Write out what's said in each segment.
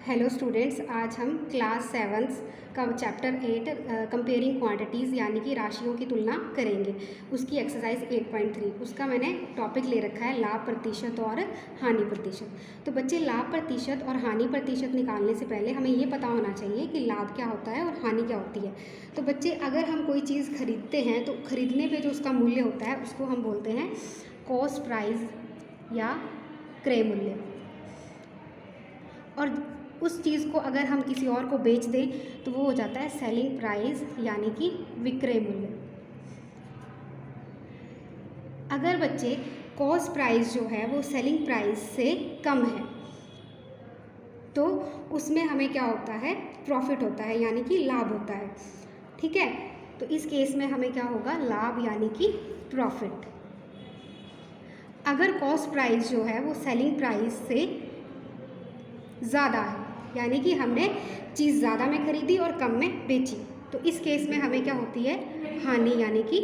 Hello students, आज हम class 7 का चैप्टर 8 कंपेयरिंग क्वांटिटीज़ यानी कि राशियों की तुलना करेंगे। उसकी एक्सरसाइज 8.3 उसका मैंने टॉपिक ले रखा है लाभ प्रतिशत और हानि प्रतिशत। तो बच्चे, लाभ प्रतिशत और हानि प्रतिशत निकालने से पहले हमें ये पता होना चाहिए कि लाभ क्या होता है और हानि क्या होती है। तो बच्चे, अगर हम कोई चीज़ खरीदते हैं तो खरीदने पर जो उसका मूल्य होता है उसको हम बोलते हैं कॉस्ट प्राइस या क्रय मूल्य। और उस चीज़ को अगर हम किसी और को बेच दें तो वो हो जाता है सेलिंग प्राइस यानी कि विक्रय मूल्य। अगर बच्चे कॉस्ट प्राइस जो है वो सेलिंग प्राइस से कम है तो उसमें हमें क्या होता है, प्रॉफिट होता है यानी कि लाभ होता है। ठीक है, तो इस केस में हमें क्या होगा, लाभ यानी कि प्रॉफिट। अगर कॉस्ट प्राइस जो है वो सेलिंग प्राइस से ज़्यादा है यानी कि हमने चीज़ ज़्यादा में खरीदी और कम में बेची, तो इस केस में हमें क्या होती है, हानि यानी कि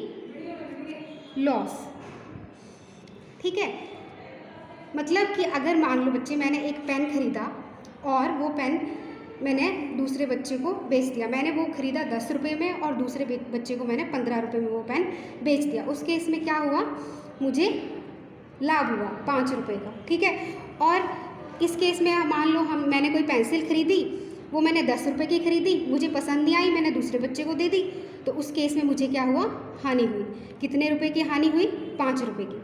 लॉस। ठीक है, मतलब कि अगर मान लो बच्चे, मैंने एक पेन खरीदा और वो पेन मैंने दूसरे बच्चे को बेच दिया। मैंने वो खरीदा 10 रुपये में और दूसरे बच्चे को मैंने 15 रुपये में वो पेन बेच दिया। उस केस में क्या हुआ, मुझे लाभ हुआ 5 रुपये का। ठीक है, और इस केस में मान लो मैंने कोई पेंसिल खरीदी, वो मैंने 10 रुपये की खरीदी, मुझे पसंद नहीं आई, मैंने दूसरे बच्चे को दे दी, तो उस केस में मुझे क्या हुआ, हानि हुई। कितने रुपए की हानि हुई, 5 रुपये की।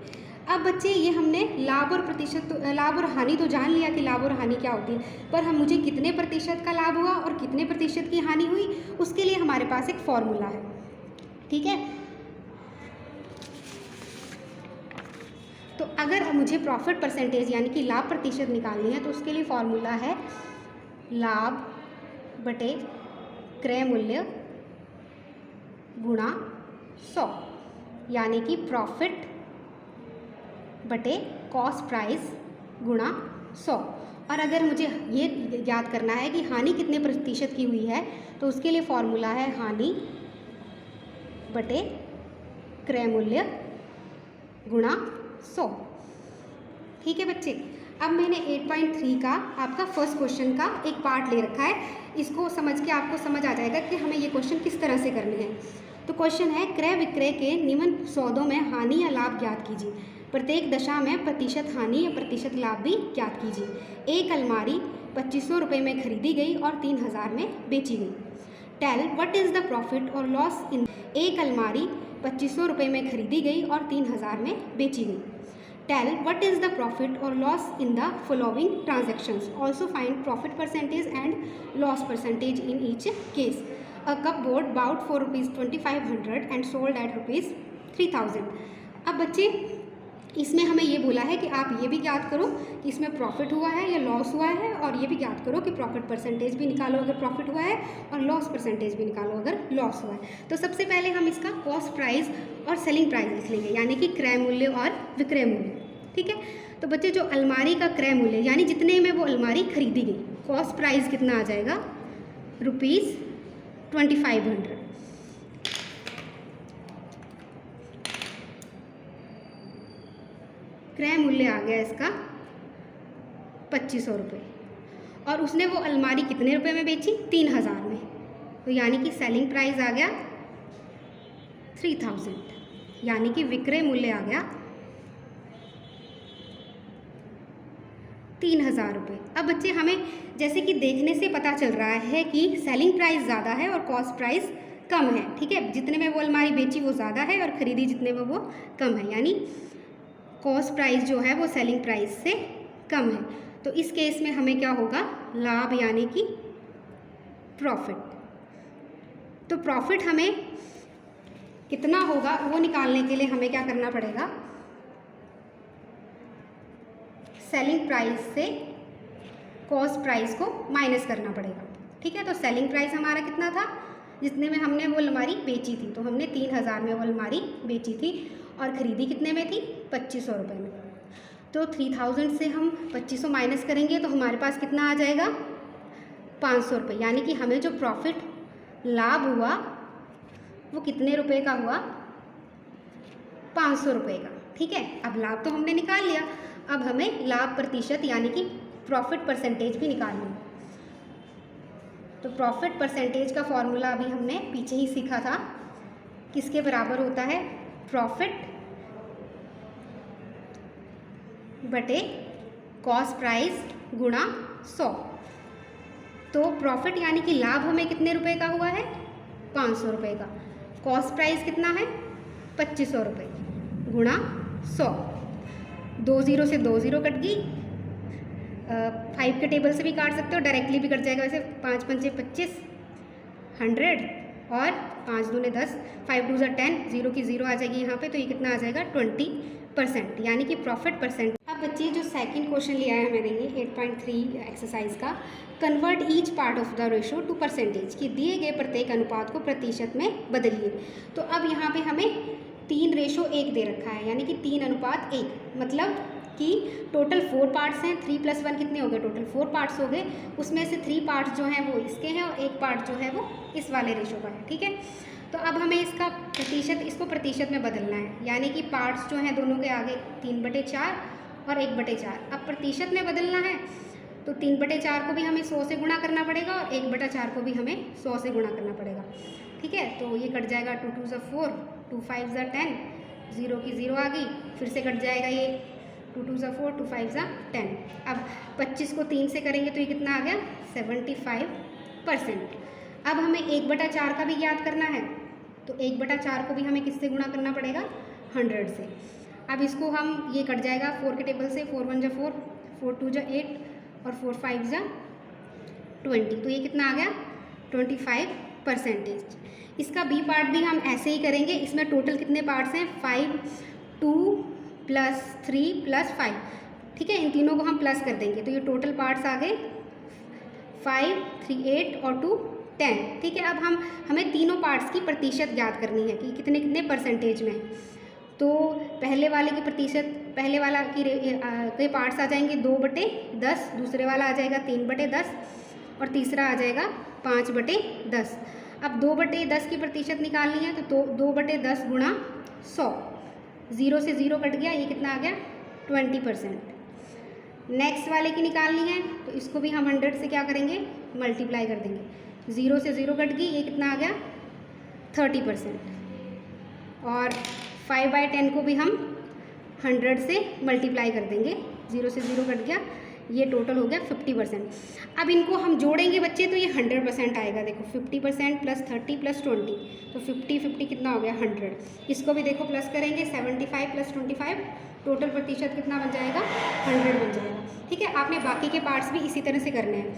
अब बच्चे, ये हमने लाभ और प्रतिशत लाभ और हानि तो जान लिया कि लाभ और हानि क्या होती है, पर मुझे कितने प्रतिशत का लाभ हुआ और कितने प्रतिशत की हानि हुई, उसके लिए हमारे पास एक फॉर्मूला है। ठीक है, तो अगर मुझे प्रॉफिट परसेंटेज यानी कि लाभ प्रतिशत निकालनी है तो उसके लिए फॉर्मूला है लाभ बटे क्रय मूल्य गुणा 100 यानी कि प्रॉफिट बटे कॉस्ट प्राइस गुणा 100। और अगर मुझे ये याद करना है कि हानि कितने प्रतिशत की हुई है तो उसके लिए फॉर्मूला है हानि बटे क्रय मूल्य गुणा 100। ठीक है बच्चे, अब मैंने 8.3 का आपका फर्स्ट क्वेश्चन का एक पार्ट ले रखा है। इसको समझ के आपको समझ आ जाएगा कि हमें ये क्वेश्चन किस तरह से करने हैं। तो क्वेश्चन है, क्रय विक्रय के निम्न सौदों में हानि या लाभ ज्ञात कीजिए। प्रत्येक दशा में प्रतिशत हानि या प्रतिशत लाभ भी ज्ञात कीजिए। एक अलमारी 2500 रुपये में खरीदी गई और 3000 में बेची गई। Tell what is the profit और लॉस इन। एक अलमारी 2500 रुपये में खरीदी गई और 3000 में बेची गई। Tell what is the profit और loss in the following transactions. Also find profit percentage and loss percentage in each case. A cupboard bought for ₹2500 and sold at ₹3000। अब बच्चे, इसमें हमें ये बोला है कि आप ये भी ज्ञात करो कि इसमें प्रॉफिट हुआ है या लॉस हुआ है, और ये भी ज्ञात करो कि प्रॉफिट परसेंटेज भी निकालो अगर प्रॉफिट हुआ है और लॉस परसेंटेज भी निकालो अगर लॉस हुआ है। तो सबसे पहले हम इसका कॉस्ट प्राइस और सेलिंग प्राइस लिख लेंगे यानी कि क्रय मूल्य और विक्रय मूल्य। ठीक है, तो बच्चे, जो अलमारी का क्रय मूल्य यानी जितने में वो अलमारी खरीदी गई, कॉस्ट प्राइस कितना आ जाएगा, ₹2500। क्रय मूल्य आ गया इसका 2500 रुपये, और उसने वो अलमारी कितने रुपए में बेची, 3000 में, तो यानी कि सेलिंग प्राइस आ गया 3000 यानी कि विक्रय मूल्य आ गया 3000 रुपये। अब बच्चे, हमें जैसे कि देखने से पता चल रहा है कि सेलिंग प्राइस ज़्यादा है और कॉस्ट प्राइस कम है। ठीक है, जितने में वो अलमारी बेची वो ज़्यादा है और खरीदी जितने में वो कम है, यानी कॉस्ट प्राइस जो है वो सेलिंग प्राइस से कम है। तो इस केस में हमें क्या होगा, लाभ यानी कि प्रॉफिट। तो प्रॉफिट हमें कितना होगा वो निकालने के लिए हमें क्या करना पड़ेगा, सेलिंग प्राइस से कॉस्ट प्राइस को माइनस करना पड़ेगा। ठीक है, तो सेलिंग प्राइस हमारा कितना था, जितने में हमने वो अलमारी बेची थी, तो हमने 3000 में वो अलमारी बेची थी और ख़रीदी कितने में थी, 2500 रुपये में। तो 3000 से हम 2500 माइनस करेंगे तो हमारे पास कितना आ जाएगा, 500 रुपये, यानी कि हमें जो प्रॉफिट लाभ हुआ वो कितने रुपए का हुआ, 500 रुपये का। ठीक है, अब लाभ तो हमने निकाल लिया, अब हमें लाभ प्रतिशत यानी कि प्रॉफिट परसेंटेज भी निकालनी है। तो प्रॉफिट परसेंटेज का फॉर्मूला अभी हमने पीछे ही सीखा था, किसके बराबर होता है, प्रॉफिट बटे कॉस्ट प्राइस गुणा 100। तो प्रॉफिट यानी कि लाभ हमें कितने रुपए का हुआ है, 500 रुपये का। कॉस्ट प्राइस कितना है, 2500 रुपये गुणा 100। 2 0 से 2 0 कट गई, 5 के टेबल से भी काट सकते हो, डायरेक्टली भी कट जाएगा वैसे। 5 पंचे 25, 100 और 5 दूने 10, 5 2 10, 0 की 0 आ जाएगी यहाँ पे, तो ये कितना आ जाएगा 20%, यानी कि प्रॉफिट परसेंट। अब बच्चे जो सेकंड क्वेश्चन लिया है मैंने ये 8.3 एक्सरसाइज का, convert each part of the ratio two percentage, कि दिए गए प्रत्येक अनुपात को प्रतिशत में बदलिए। तो अब यहाँ पे हमें 3:1 दे रखा है, यानी कि 3:1, मतलब कि टोटल 4 पार्ट्स हैं। 3 + 1 कितने हो गए, टोटल 4 पार्ट्स हो गए। उसमें से 3 पार्ट्स जो हैं वो इसके हैं और 1 पार्ट जो है वो इस वाले रेशो का है, ठीक है। तो अब हमें इसका प्रतिशत, इसको प्रतिशत में बदलना है, यानी कि पार्ट्स जो हैं दोनों के आगे 3/4 और 1/4। अब प्रतिशत में बदलना है तो 3/4 को भी हमें 100 से गुणा करना पड़ेगा और 1/4 को भी हमें 100 से गुणा करना पड़ेगा, ठीक है। तो ये कट जाएगा, 2 2 = 4, 2 5 = 10, 0 की 0 आ गई, फिर से कट जाएगा ये, 2 2 = 4, 2 5 = 10। अब 25 को 3 से करेंगे तो ये कितना आ गया, 75%। अब हमें 1/4 का भी याद करना है, तो 1/4 को भी हमें किससे गुणा करना पड़ेगा, 100 से। अब इसको हम, ये कट जाएगा 4 के टेबल से, 4 1 = 4, 4 2 = 8 और 4 5 = 20, तो ये कितना आ गया 25%। इसका बी पार्ट भी हम ऐसे ही करेंगे। इसमें टोटल कितने पार्ट्स हैं, 5, 2 + 3 + 5, ठीक है। इन तीनों को हम प्लस कर देंगे तो ये टोटल पार्ट्स आ गए 5, 3 8 और 2 10, ठीक है। अब हमें तीनों पार्ट्स की प्रतिशत ज्ञात करनी है कि कितने कितने परसेंटेज में। तो पहले वाले की प्रतिशत, पहले वाला के पार्ट्स आ जाएंगे 2/10, दूसरे वाला आ जाएगा 3/10 और तीसरा आ जाएगा 5/10। अब 2/10 की प्रतिशत निकालनी है तो 2/10 गुणा 100, 0 से 0 कट गया, ये कितना आ गया 20%। नेक्स्ट वाले की निकालनी है तो इसको भी हम 100 से क्या करेंगे, मल्टीप्लाई कर देंगे। 0 से 0 कट गई, ये कितना आ गया 30%। और 5/10 को भी हम 100 से मल्टीप्लाई कर देंगे, 0 से 0 कट गया, ये टोटल हो गया 50%। अब इनको हम जोड़ेंगे बच्चे तो ये 100% आएगा। देखो 50% + 30 + 20, तो 50 कितना हो गया 100। इसको भी देखो प्लस करेंगे, 75 + 25, टोटल प्रतिशत कितना बन जाएगा 100 बन जाएगा, ठीक है। आपने बाकी के पार्ट्स भी इसी तरह से करने हैं।